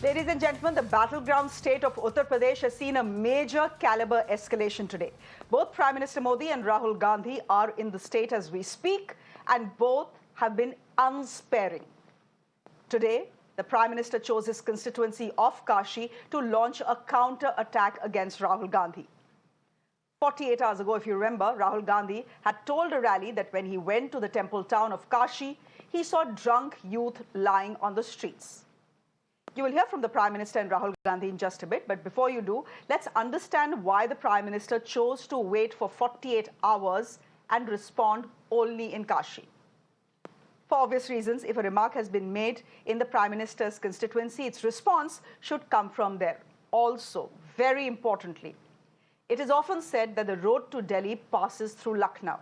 Ladies and gentlemen, the battleground state of Uttar Pradesh has seen a major caliber escalation today. Both Prime Minister Modi and Rahul Gandhi are in the state as we speak, and both have been unsparing. Today, the Prime Minister chose his constituency of Kashi to launch a counter-attack against Rahul Gandhi. 48 hours ago, if you remember, Rahul Gandhi had told a rally that when he went to the temple town of Kashi, he saw drunk youth lying on the streets. You will hear from the Prime Minister and Rahul Gandhi in just a bit, but before you do, let's understand why the Prime Minister chose to wait for 48 hours and respond only in Kashi. For obvious reasons, if a remark has been made in the Prime Minister's constituency, its response should come from there. Also, very importantly, it is often said that the road to Delhi passes through Lucknow.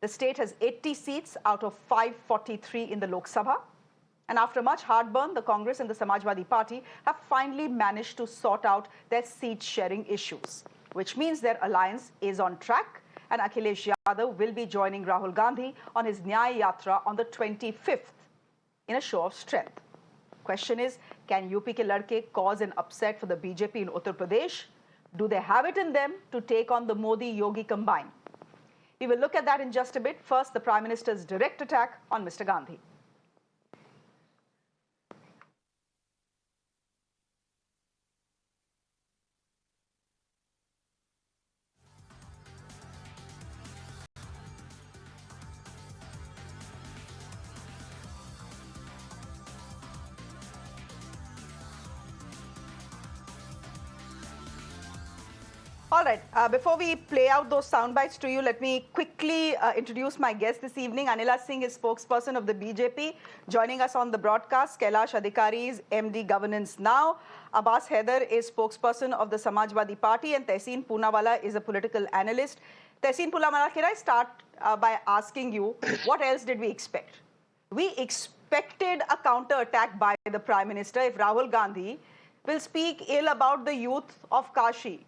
The state has 80 seats out of 543 in the Lok Sabha. And after much heartburn, the Congress and the Samajwadi Party have finally managed to sort out their seat-sharing issues, which means their alliance is on track, and Akhilesh Yadav will be joining Rahul Gandhi on his Nyaya Yatra on the 25th in a show of strength. Question is, can UP ke Ladke cause an upset for the BJP in Uttar Pradesh? Do they have it in them to take on the Modi-Yogi combine? We will look at that in just a bit. First, the Prime Minister's direct attack on Mr. Gandhi. All right, before we play out those sound bites to you, let me quickly introduce my guest this evening. Anila Singh is spokesperson of the BJP. Joining us on the broadcast, Kailash Adhikari is MD Governance Now. Abbas Haider is spokesperson of the Samajwadi Party, and Tehseen Poonawalla is a political analyst. Tehseen Poonawalla, can I start by asking you, what else did we expect? We expected a counter-attack by the Prime Minister if Rahul Gandhi will speak ill about the youth of Kashi.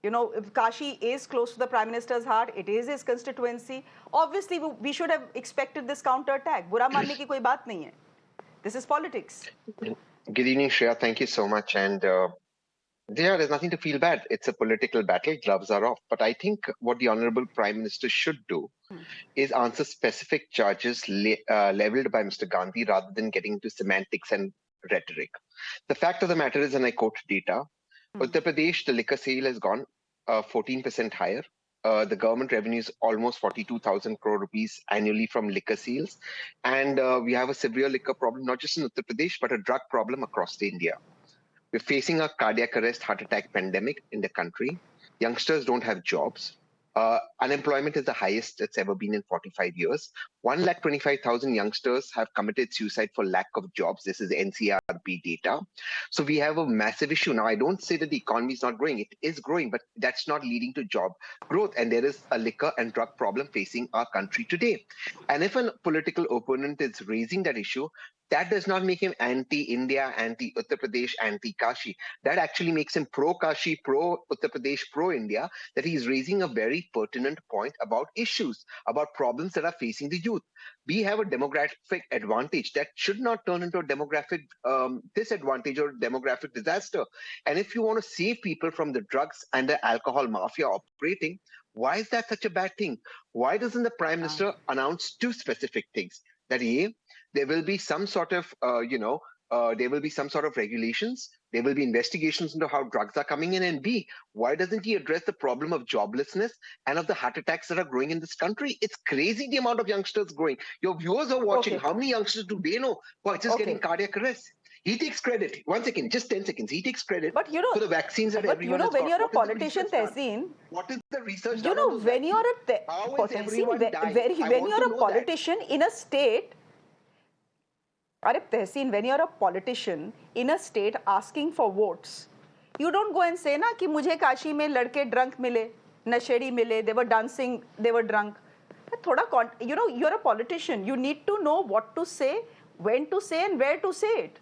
You know, if Kashi is close to the Prime Minister's heart, it is his constituency. Obviously, we should have expected this counter-attack. Bura manne ki koi baat nahi hai. This is politics. Good evening, Shreya. Thank you so much. And there's nothing to feel bad. It's a political battle. Gloves are off. But I think what the Honorable Prime Minister should do is answer specific charges leveled by Mr. Gandhi rather than getting into semantics and rhetoric. The fact of the matter is, and I quote data, Uttar Pradesh, the liquor sale has gone 14% higher. The government revenue is almost 42,000 crore rupees annually from liquor sales. And we have a severe liquor problem, not just in Uttar Pradesh, but a drug problem across India. We're facing a cardiac arrest, heart attack pandemic in the country. Youngsters don't have jobs. Unemployment is the highest it's ever been in 45 years. 125,000 youngsters have committed suicide for lack of jobs. This is NCRB data. So we have a massive issue. Now, I don't say that the economy is not growing. It is growing, but that's not leading to job growth. And there is a liquor and drug problem facing our country today. And if a political opponent is raising that issue, that does not make him anti-India, anti-Uttar Pradesh, anti-Kashi. That actually makes him pro-Kashi, pro-Uttar Pradesh, pro-India, that he's raising a very pertinent point about issues, about problems that are facing the youth. We have a demographic advantage that should not turn into a demographic disadvantage or demographic disaster. And if you want to save people from the drugs and the alcohol mafia operating, why is that such a bad thing? Why doesn't the Prime Minister announce two specific things? That A, there will be some sort of, there will be some sort of regulations. There will be investigations into how drugs are coming in. And B, why doesn't he address the problem of joblessness and of the heart attacks that are growing in this country? It's crazy the amount of youngsters growing. Your viewers are watching. How many youngsters do they know who are just getting cardiac arrest? He takes credit. 1 second, just 10 seconds. He takes credit for the vaccines that everyone has got. When you're a politician, Tehseen, what is the research done on those vaccines? When you're a politician in a state, Tehseen, when you're a politician in a state asking for votes, you don't go and say, na, ki mujhe Kashi mein ladke drunk mile, nashedi mile, they were dancing, they were drunk. You're a politician. You need to know what to say, when to say, and where to say it.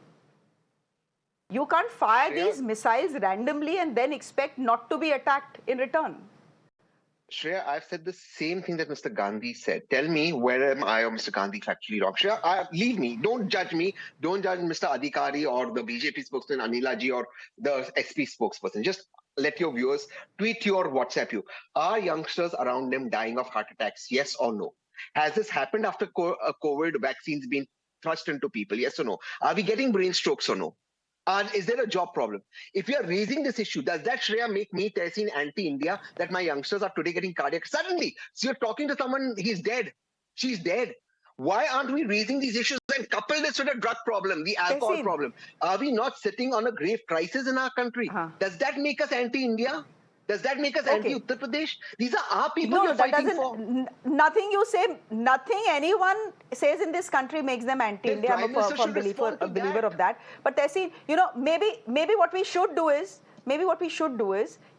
You can't fire these missiles randomly and then expect not to be attacked in return. Shreya, I've said the same thing that Mr. Gandhi said. Tell me where am I or Mr. Gandhi factually wrong? Shreya, leave me. Don't judge me. Don't judge Mr. Adhikari or the BJP spokesman Anila ji or the SP spokesperson. Just let your viewers tweet you or WhatsApp you. Are youngsters around them dying of heart attacks? Yes or no? Has this happened after COVID vaccines being thrust into people? Yes or no? Are we getting brain strokes or no? Is there a job problem? If you are raising this issue, does that, Shreya, make me Tehseen anti-India that my youngsters are today getting cardiac? Suddenly, so you're talking to someone, he's dead, she's dead. Why aren't we raising these issues and couple this with a drug problem, the alcohol Tehseen. problem? Are we not sitting on a grave crisis in our country? Does that make us anti-India? Does that make us anti-Uttar Pradesh? These are our people No, you're that fighting doesn't. for. Nothing you say, nothing anyone says in this country makes them anti-India. I'm a firm believer of that. But Tehseen, maybe what we should do is,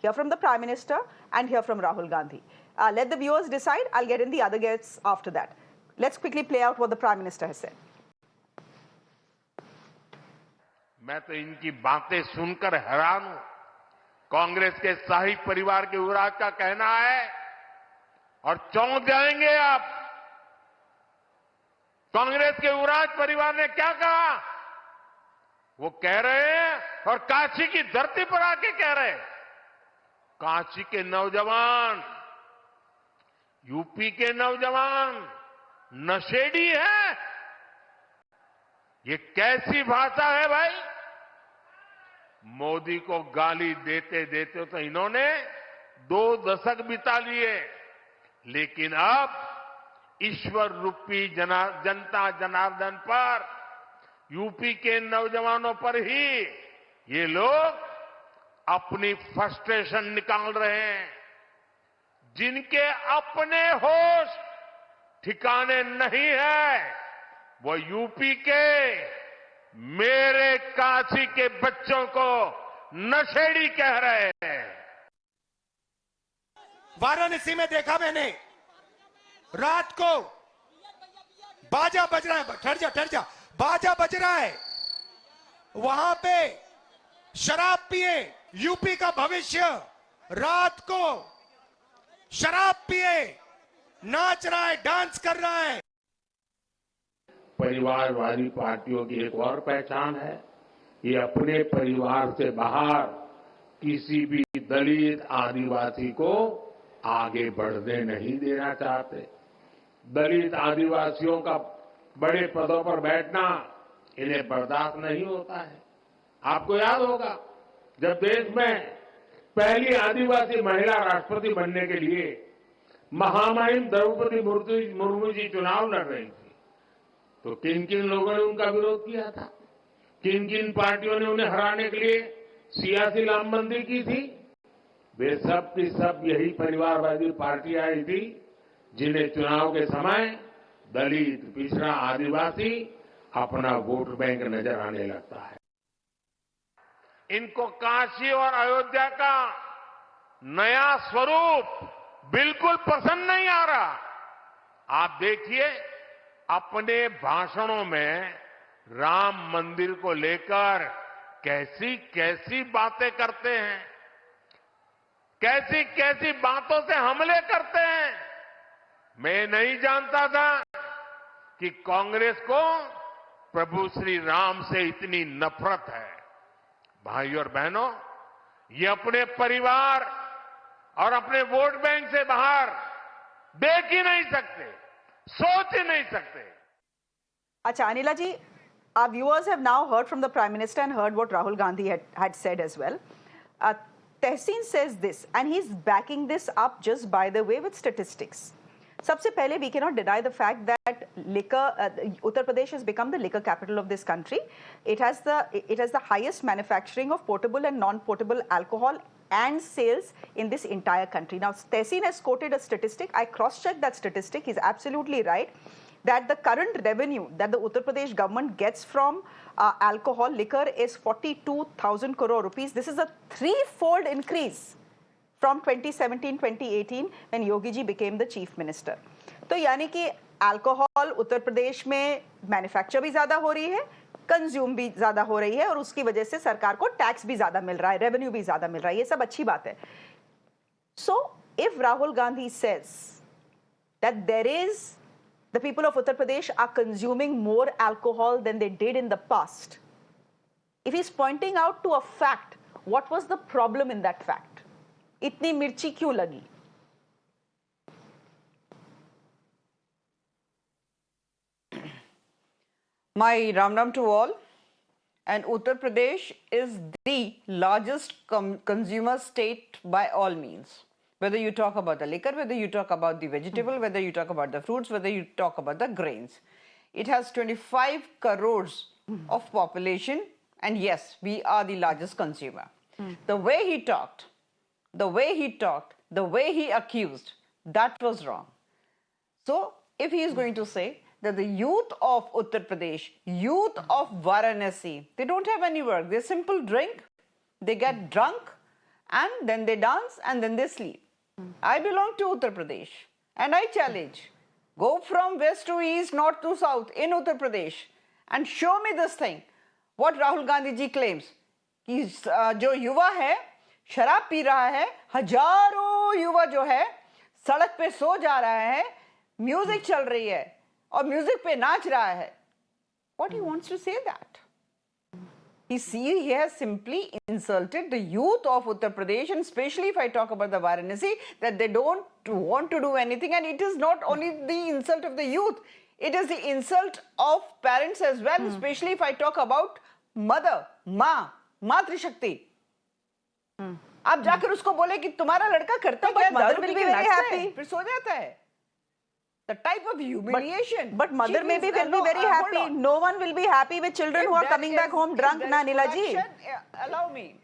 hear from the Prime Minister and hear from Rahul Gandhi. Let the viewers decide. I'll get in the other guests after that. Let's quickly play out what the Prime Minister has said. मैं तो इनकी बातें सुनकर हैरान हूं। कांग्रेस के शाही परिवार के युवराज का कहना है और चौंक जाएंगे आप। कांग्रेस के युवराज परिवार ने क्या कहा? वो कह रहे हैं और काशी की धरती पर आके कह रहे हैं, काशी के नौजवान, यूपी के नौजवान नशेड़ी है। ये कैसी भाषा है भाई? मोदी को गाली देते देते तो इन्होंने 2 दशक बिता लिए, लेकिन अब ईश्वर रूपी जनता जनार्दन पर, यूपी के नौजवानों पर ही ये लोग अपनी फ्रस्ट्रेशन निकाल रहे हैं। जिनके अपने होश ठिकाने नहीं है, वो यूपी के मेरे काशी के बच्चों को नशेड़ी कह रहे हैं। वाराणसी में देखा मैंने, रात को बाजा बज रहा है, ठहर जा, बाजा बज रहा है, वहां पे शराब पिए, यूपी का भविष्य रात को शराब पिए नाच रहा है, डांस कर रहा है। परिवारवादी पार्टियों की एक और पहचान है, ये अपने परिवार से बाहर किसी भी दलित आदिवासी को आगे बढ़ने नहीं देना चाहते। दलित आदिवासियों का बड़े पदों पर बैठना इन्हें बर्दाश्त नहीं होता है। आपको याद होगा जब देश में पहली आदिवासी महिला राष्ट्रपति बनने के लिए महामहिम द्रौपदी मुर्मू जी चुनाव लड़ रही थी, तो किन किन लोगों ने उनका विरोध किया था? किन किन पार्टियों ने उन्हें हराने के लिए सियासी लामबंदी की थी? वे सब की सब यही परिवारवादी पार्टियां आई थी, जिन्हें चुनाव के समय दलित, पिछड़ा, आदिवासी अपना वोट बैंक नजर आने लगता है। इनको काशी और अयोध्या का नया स्वरूप बिल्कुल पसंद नहीं आ रहा। आप देखिए, अपने भाषणों में राम मंदिर को लेकर कैसी कैसी बातें करते हैं, कैसी कैसी बातों से हमले करते हैं। मैं नहीं जानता था कि कांग्रेस को प्रभु श्री राम से इतनी नफरत है। भाइयों और बहनों, ये अपने परिवार और अपने वोट बैंक से बाहर देख ही नहीं सकते, सोच ही नहीं सकते। Acha, Anila ji, our viewers have now heard from the Prime Minister and heard what Rahul Gandhi had said as well. Tehseen says this, and he's backing this up just by the way with statistics. सबसे पहले, we cannot deny the fact that Uttar Pradesh has become the liquor capital of this country. It has the highest manufacturing of potable and non-potable alcohol and sales in this entire country. Now, Tehseen has quoted a statistic. I cross-checked that statistic. He's absolutely right that the current revenue that the Uttar Pradesh government gets from alcohol, liquor is 42,000 crore rupees. This is a 3-fold increase from 2017-2018 when Yogi ji became the chief minister. तो यानी कि alcohol Uttar Pradesh में manufacture भी ज्यादा हो रही है, consume भी ज्यादा हो रही है और उसकी वजह से सरकार को टैक्स भी ज्यादा मिल रहा है, रेवेन्यू भी ज्यादा मिल रहा है, ये सब अच्छी बात है। सो if Rahul Gandhi says that the people of Uttar Pradesh are consuming more alcohol than they did in the past, if he's pointing out to a fact, what was the problem in that fact? Itni mirchi kyun lagi? My Ram Ram to all. And Uttar Pradesh is the largest consumer state by all means. Whether you talk about the liquor, whether you talk about the vegetable, whether you talk about the fruits, whether you talk about the grains. It has 25 crores of population, and yes, we are the largest consumer. The way he talked, the way he accused, that was wrong. So, if he is going to say that the youth of Uttar Pradesh, youth of Varanasi, they don't have any work. They simple drink, they get drunk, and then they dance, and then they sleep. I belong to Uttar Pradesh, and I challenge, go from west to east, north to south in Uttar Pradesh, and show me this thing. What Rahul Gandhi ji claims, कि जो युवा है, शराब P रहा है, हजारों युवा जो है, सड़क पे सो जा रहा है, म्यूजिक चल रही है, और म्यूजिक पे नाच रहा है. What he wants to say that? He has simply insulted the youth of Uttar Pradesh, and especially if I talk about the Varanasi, that they don't want to do anything, and it is not only the insult of the youth, it is the insult of parents as well, especially if I talk about mother, मातृ शक्ति. आप जाकर उसको बोले कि तुम्हारा लड़का करता क्या, दारू पी के नाचता है, फिर सो जाता है. The type of humiliation. But mother maybe will be very happy. No one will be happy with children who are coming back home drunk, na Nila ji. Allow me.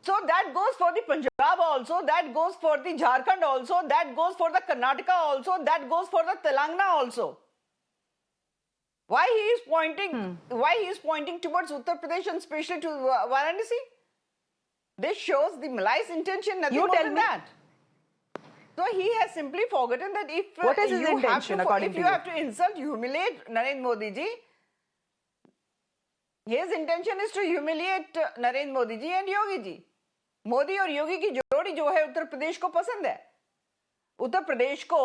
So that goes for the Punjab also, that goes for the Jharkhand also, that goes for the Karnataka also, that goes for the Telangana also. Why he is pointing towards Uttar Pradesh and especially to Varanasi? This shows the malicious intention, nothing more than that. So he has simply forgotten that if what is his intention, according to you? If you have to insult, humiliate Narendra Modi ji, his intention is to humiliate Narendra Modi ji and Yogi ji. Modi और योगी की जोड़ी जो है उत्तर प्रदेश को पसंद है. उत्तर प्रदेश को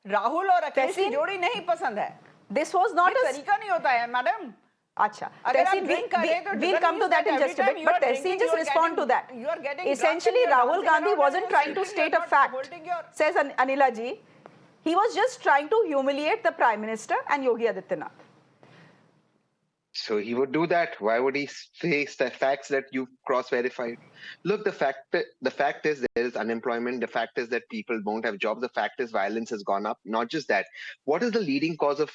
राहुल और अखिलेश की जोड़ी नहीं पसंद है. This was not a तरीका नहीं होता है, madam. Acha. We'll come to that in just a bit, but Tehseen just respond to that. Essentially, Rahul Gandhi wasn't trying to state a fact, says Anila ji. He was just trying to humiliate the Prime Minister and Yogi Adityanath. So he would do that. Why would he face the facts that you cross-verified? Look, the fact is there is unemployment. The fact is that people don't have jobs. The fact is violence has gone up. Not just that. What is the leading cause of,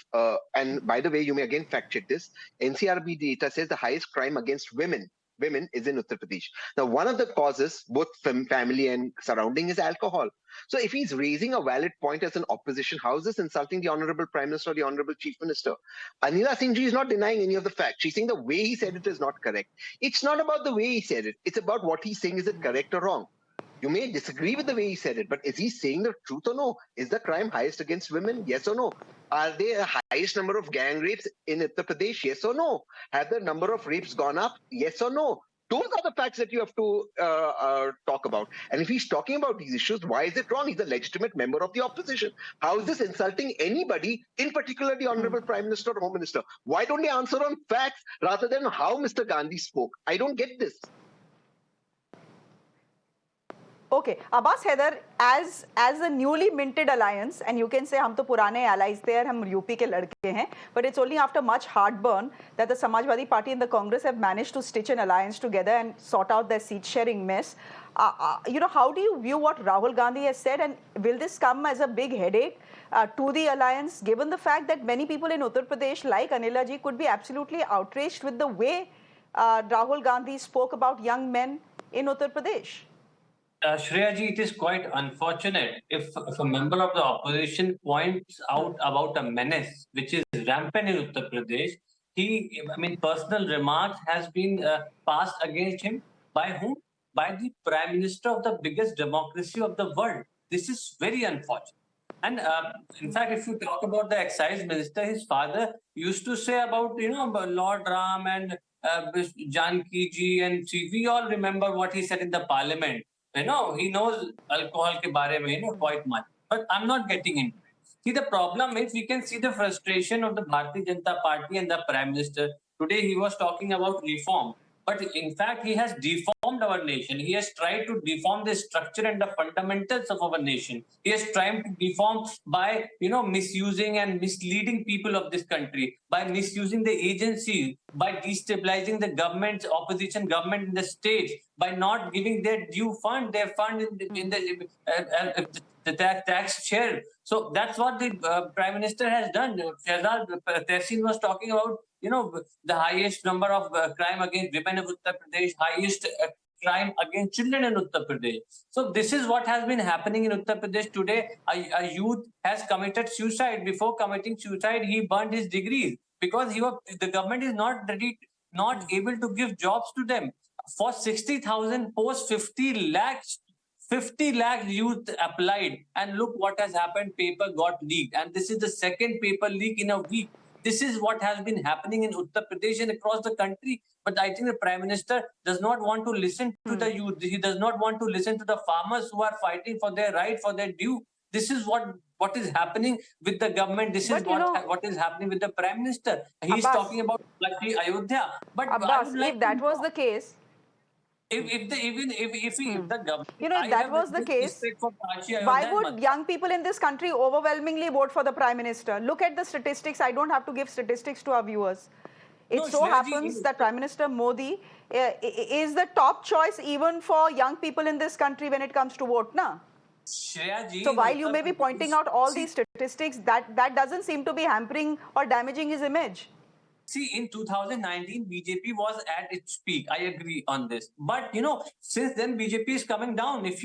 and by the way, you may again fact check this, NCRB data says the highest crime against women is in Uttar Pradesh. Now, one of the causes, both from family and surrounding, is alcohol. So if he's raising a valid point as an opposition, how is this insulting the Honorable Prime Minister or the Honorable Chief Minister? Anila Singh ji is not denying any of the facts. She's saying the way he said it is not correct. It's not about the way he said it. It's about what he's saying. Is it correct or wrong? You may disagree with the way he said it, but is he saying the truth or no? Is the crime highest against women? Yes or no? Are there a highest number of gang rapes in Uttar Pradesh? Yes or no? Have the number of rapes gone up? Yes or no? Those are the facts that you have to talk about. And if he's talking about these issues, why is it wrong? He's a legitimate member of the opposition. How is this insulting anybody, in particular the Honorable Prime Minister or Home Minister? Why don't they answer on facts rather than how Mr. Gandhi spoke? I don't get this. Okay, Abbas Haider, as a newly minted alliance, and you can say हम तो पुराने allies थे और हम UP के लड़के हैं, but it's only after much heartburn that the Samajwadi Party and the Congress have managed to stitch an alliance together and sort out their seat-sharing mess. How do you view what Rahul Gandhi has said, and will this come as a big headache to the alliance, given the fact that many people in Uttar Pradesh, like Anila ji, could be absolutely outraged with the way Rahul Gandhi spoke about young men in Uttar Pradesh? Shreya ji, it is quite unfortunate if a member of the opposition points out about a menace which is rampant in Uttar Pradesh. Personal remarks has been passed against him by whom? By the Prime Minister of the biggest democracy of the world. This is very unfortunate. And in fact, if you talk about the excise minister, his father used to say about, Lord Ram and Janki ji and we all remember what he said in the parliament. He knows alcohol ke bare mein, quite much. But I'm not getting into it. See, the problem is we can see the frustration of the Bharatiya Janata Party and the Prime Minister. Today he was talking about reform. But in fact, he has deformed our nation. He has tried to deform the structure and the fundamentals of our nation. He has tried to deform by, misusing and misleading people of this country, by misusing the agencies, by destabilizing the government, opposition government in the states, by not giving their due fund, their fund in the tax share. So that's what the Prime Minister has done. Shreya Tehseen was talking about, the highest number of crime against women of Uttar Pradesh, highest crime against children in Uttar Pradesh. So this is what has been happening in Uttar Pradesh today. A youth has committed suicide. Before committing suicide, he burned his degrees because the government is not ready, not able to give jobs to them. For 60,000 posts, 50 lakh youth applied, and look what has happened. Paper got leaked, and this is the second paper leak in a week. This is what has been happening in Uttar Pradesh and across the country. But I think the Prime Minister does not want to listen to the youth. He does not want to listen to the farmers who are fighting for their right, for their due. This is what is happening with the government. This is what is happening with the Prime Minister. He's talking about Ayodhya. But Abbas, if that was the case, if the government, if that was the case, why would young people in this country overwhelmingly vote for the Prime Minister? Look at the statistics. I don't have to give statistics to our viewers. It so happens that Prime Minister Modi is the top choice even for young people in this country when it comes to vote, na? So while you may be pointing out all these statistics, that doesn't seem to be hampering or damaging his image. See, in 2019, BJP was at its peak. I agree on this. But, since then, BJP is coming down. If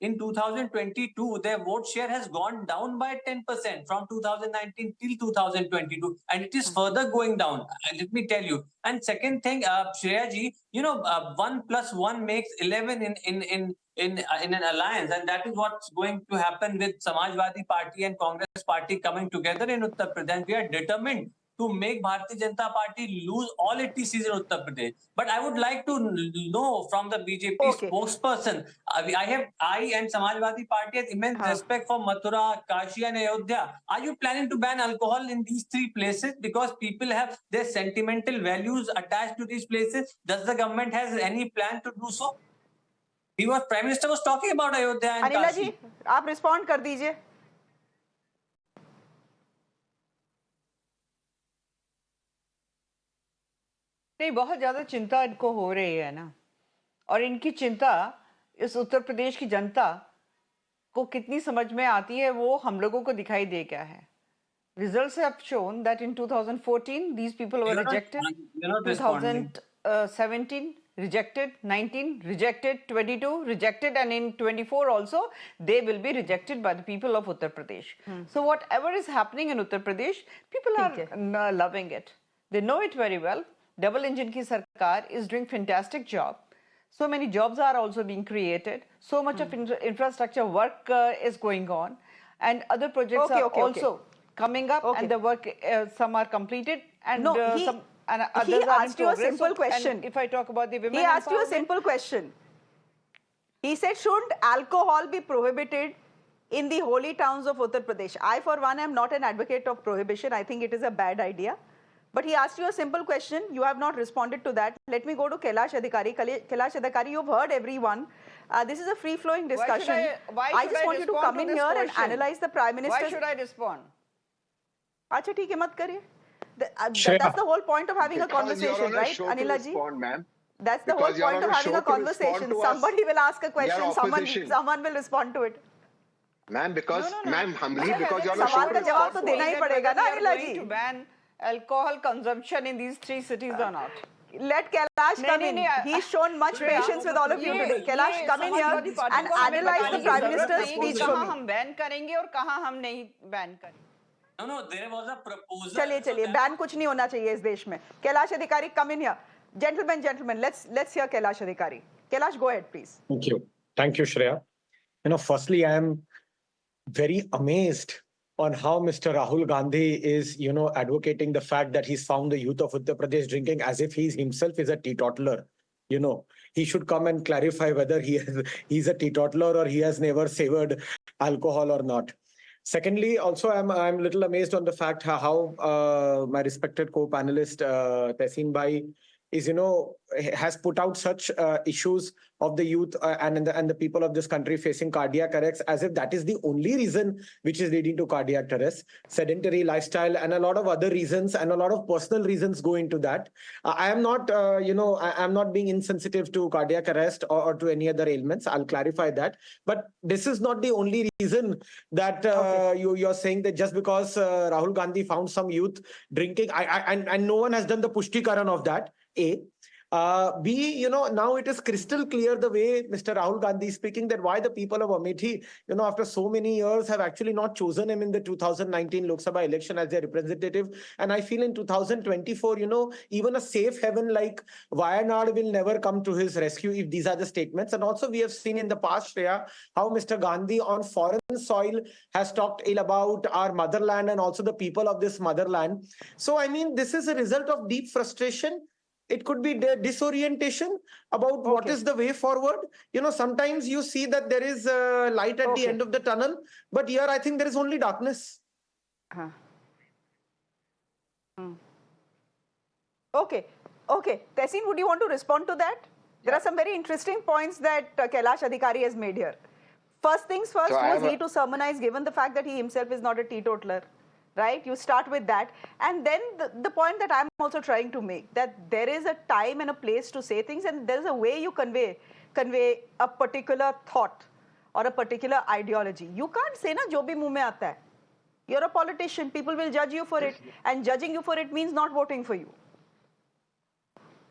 in 2022, their vote share has gone down by 10% from 2019 till 2022. And it is further going down. Let me tell you. And second thing, Shreya ji, 1 + 1 makes 11 in an alliance, and that is what's going to happen with Samajwadi Party and Congress Party coming together in Uttar Pradesh. We are determined to make Bharatiya Janata Party lose all its seats in Uttar Pradesh. But I would like to know from the BJP spokesperson, I and Samajwadi Party has immense respect for Mathura, Kashi and Ayodhya. Are you planning to ban alcohol in these three places because people have their sentimental values attached to these places? Does the government has any plan to do so? Prime Minister was talking about Ayodhya and Anila Kashi. जी, आप respond कर दीजिए. नहीं, बहुत ज़्यादा चिंता इनको हो रही है ना, और इनकी चिंता इस उत्तर प्रदेश की जनता को कितनी समझ में आती है वो हम लोगों को दिखाई दे गया है. Results have shown that in 2014 these people were rejected, 2017 rejected, 19 rejected, 22 rejected, and in 24 also they will be rejected by the people of Uttar Pradesh. So whatever is happening in Uttar Pradesh, people are loving it. They know it very well. Double engine ki sarkar is doing fantastic job. So many jobs are also being created. So much of infrastructure work is going on, and other projects are also coming up, and the work some are completed, and some and others he are asked you a simple question. And if I talk about the women, he asked you a simple question. He said, shouldn't alcohol be prohibited in the holy towns of Uttar Pradesh? I, for one, am not an advocate of prohibition. I think it is a bad idea. But he asked you a simple question. You have not responded to that. Let me go to Kailash Adhikari. Kailash Adhikari, you've heard everyone. This is a free-flowing discussion. I just want you to come in here and analyze the Prime Minister's... Why should I respond? Acha, theek hai, mat kariye. That's the whole point of having a conversation, right, Anila ji? That's the whole point of having a conversation. Somebody will ask a question, someone will respond to it. Ma'am, ma'am, humbly, because you're on a show to respond to us. To ban alcohol consumption in these three cities or not? Let Kailash come in. He's shown much patience with all of you today. Kailash, come in here and analyze the Prime Minister's speech for me. हम ban करेंगे और कहाँ हम नहीं ban करेंगे. No, there was a proposal. चलिए, ban कुछ नहीं होना चाहिए इस देश में. Kailash Adhikari, come in here. Gentlemen, let's hear Kailash Adhikari. Kailash, go ahead, please. Thank you, Shreya. Firstly, I am very amazed on how Mr. Rahul Gandhi is, advocating the fact that he's found the youth of Uttar Pradesh drinking as if he himself is a teetotaler. He should come and clarify whether he's a teetotaler or he has never savored alcohol or not. Secondly, also, I'm a little amazed on the fact how my respected co-panelist Tehseen Bhai is, has put out such issues of the youth and the people of this country facing cardiac arrests as if that is the only reason which is leading to cardiac arrest. Sedentary lifestyle and a lot of other reasons and a lot of personal reasons go into that. I am not, I'm not being insensitive to cardiac arrest or to any other ailments. I'll clarify that. But this is not the only reason that you're saying that just because Rahul Gandhi found some youth drinking, and no one has done the Pushtikaran of that. A. B, now it is crystal clear the way Mr. Rahul Gandhi is speaking that why the people of Amethi, after so many years have actually not chosen him in the 2019 Lok Sabha election as their representative. And I feel in 2024, even a safe haven like Wayanad will never come to his rescue if these are the statements. And also we have seen in the past, Shreya, how Mr. Gandhi on foreign soil has talked ill about our motherland and also the people of this motherland. So, I mean, this is a result of deep frustration. It could be disorientation about what is the way forward. Sometimes you see that there is light at the end of the tunnel, but here I think there is only darkness. Okay. Tehseen, would you want to respond to that? There are some very interesting points that Kailash Adhikari has made here. First things first, who is he to sermonize given the fact that he himself is not a teetotaler? Right? You start with that. And then the point that I'm also trying to make, that there is a time and a place to say things, and there's a way you convey a particular thought or a particular ideology. You can't say, na, jo bhi muh mein aata hai. You're a politician. People will judge you for it. And judging you for it means not voting for you.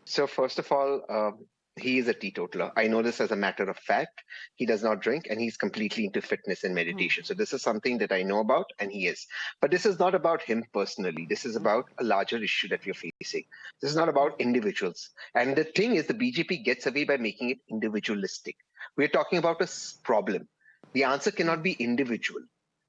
So first of all, he is a teetotaler. I know this as a matter of fact. He does not drink and he's completely into fitness and meditation. So this is something that I know about and he is. But this is not about him personally. This is about a larger issue that we're facing. This is not about individuals. And the thing is, the BJP gets away by making it individualistic. We're talking about a problem. The answer cannot be individual.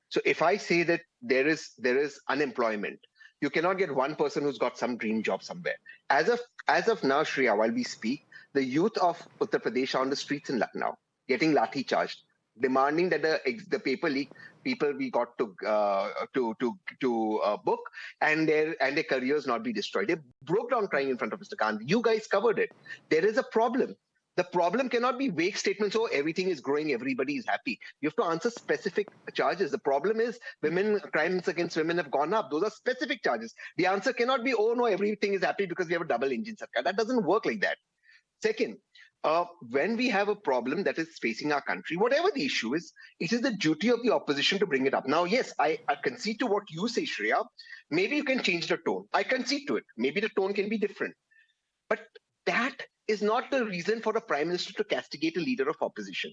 So if I say that there is unemployment, you cannot get one person who's got some dream job somewhere. As of now, Shreya, while we speak, the youth of Uttar Pradesh are on the streets in Lucknow, getting lathi charged, demanding that the paper leak people we got to book and their careers not be destroyed. They broke down crying in front of Mr. Gandhi. You guys covered it. There is a problem. The problem cannot be vague statements, oh, everything is growing, everybody is happy. You have to answer specific charges. The problem is crimes against women have gone up. Those are specific charges. The answer cannot be, oh, no, everything is happy because we have a double engine sarkar. That doesn't work like that. Second, when we have a problem that is facing our country, whatever the issue is, it is the duty of the opposition to bring it up. Now, yes, I concede to what you say, Shreya. Maybe you can change the tone. I concede to it. Maybe the tone can be different. But that is not the reason for the Prime Minister to castigate a leader of opposition.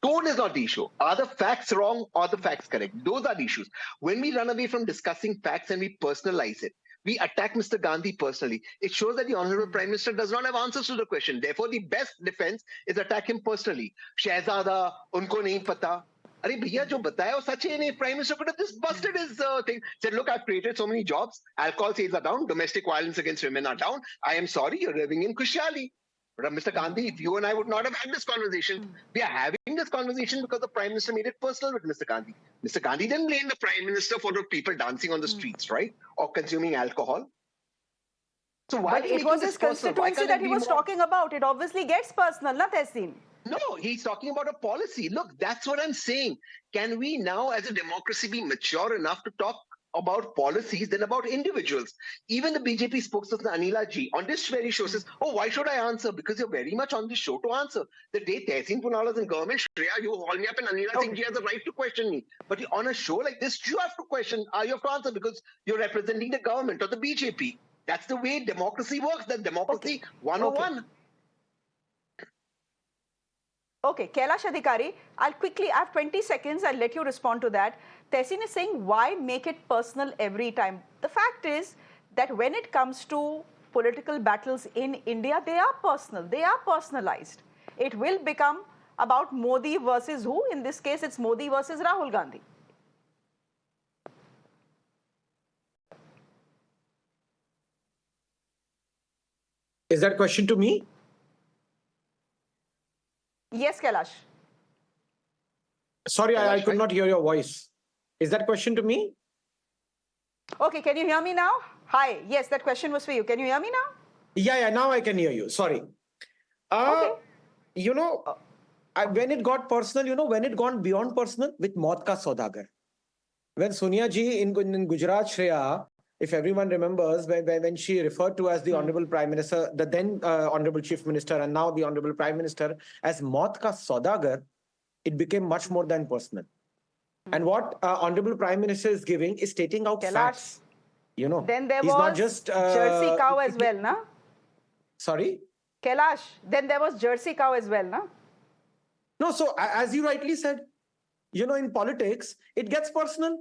Tone is not the issue. Are the facts wrong or the facts correct? Those are the issues. When we run away from discussing facts and we personalize it, we attack Mr. Gandhi personally. It shows that the Honorable Prime Minister does not have answers to the question. Therefore, the best defense is attack him personally. Shehzada, unko nahi pata. Arey bhaiya, jo bataya wo sach hai nahi. Prime Minister could have just busted his thing. Said, look, I've created so many jobs. Alcohol sales are down. Domestic violence against women are down. I am sorry, you're living in Khushyali. But Mr. Gandhi, if you and I would not have had this conversation, we are having this conversation because the Prime Minister made it personal with Mr. Gandhi. Mr. Gandhi didn't blame the Prime Minister for the people dancing on the streets, right? Or consuming alcohol. So why but it was his constituency that he was talking about. It obviously gets personal, na Tehseen? No, he's talking about a policy. Look, that's what I'm saying. Can we now, as a democracy, be mature enough to talk about policies than about individuals? Even the BJP spokesperson Anila Ji on this very show says, oh, why should I answer? Because you're very much on this show to answer. The day Tehseen Poonawalla is in government, Shreya, you call me up and Anila Singh Ji has a right to question me. But on a show like this, you have to question, you have to answer because you're representing the government or the BJP. That's the way democracy works. That's democracy 101. Okay, Kailash Adhikari, I have 20 seconds, I'll let you respond to that. Tehseen is saying, why make it personal every time? The fact is that when it comes to political battles in India, they are personal, they are personalized. It will become about Modi versus who? In this case, it's Modi versus Rahul Gandhi. Is that question to me? Yes, Kailash. Sorry, I Kailash could bhai? not hear your voice. Is that question to me? Okay, can you hear me now? Hi. Yes, that question was for you. Can you hear me now? Yeah, now I can hear you. Sorry. Okay. You know, when it got personal, when it gone beyond personal with Maut Ka Saudagar. When Sonia ji in Gujarat, Shreya, if everyone remembers, when she referred to as the Honorable Prime Minister, the then Honorable Chief Minister, and now the Honorable Prime Minister as Maut Ka Saudagar, it became much more than personal. And what Honorable Prime Minister is giving is stating out Kailash. facts. Then there he's was not just Jersey cow as well, na? Sorry? Kailash, then there was Jersey cow as well, na? No, so as you rightly said, in politics, it gets personal.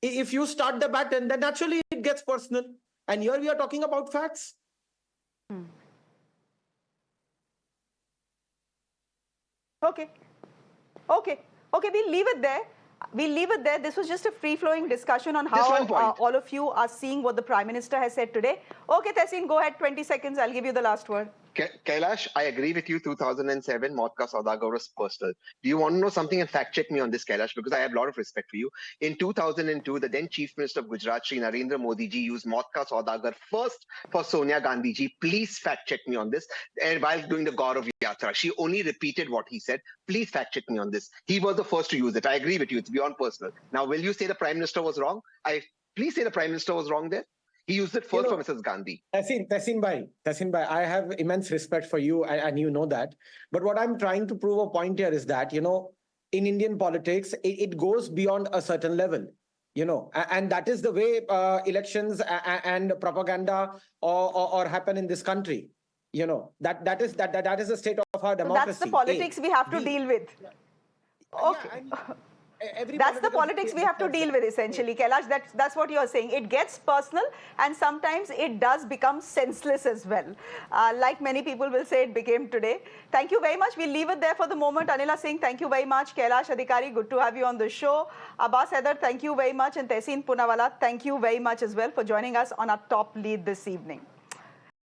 If you start the battle, then naturally it gets personal. And here we are talking about facts. Okay. We'll leave it there. This was just a free-flowing discussion on Just one how point. all of you are seeing what the Prime Minister has said today. Okay, Tehseen, go ahead. 20 seconds. I'll give you the last word. Kailash, I agree with you. 2007, Maut Ka Saudagar was personal. Do you want to know something and fact check me on this, Kailash? Because I have a lot of respect for you. In 2002, the then Chief Minister of Gujarat, Shri Narendra Modi ji, used Maut Ka Saudagar first for Sonia Gandhi ji. Please fact check me on this. And while doing the Gaurav Yatra, she only repeated what he said. Please fact check me on this. He was the first to use it. I agree with you. It's beyond personal. Now, will you say the Prime Minister was wrong? Please say the Prime Minister was wrong there. He used it first for Mrs. Gandhi. Tehseen bhai, I have immense respect for you, and you know that. But what I'm trying to prove a point here is that, in Indian politics, it goes beyond a certain level, and that is the way elections and propaganda or happen in this country. That is the state of our democracy. That's the politics we have to deal with. Okay. That's the politics we have to deal with, essentially, Kailash. That's what you're saying. It gets personal, and sometimes it does become senseless as well. Like many people will say it became today. Thank you very much. We'll leave it there for the moment. Anila Singh, thank you very much. Kailash Adhikari, good to have you on the show. Abbas Haider, thank you very much. And Tehseen Poonawalla, thank you very much as well for joining us on our top lead this evening.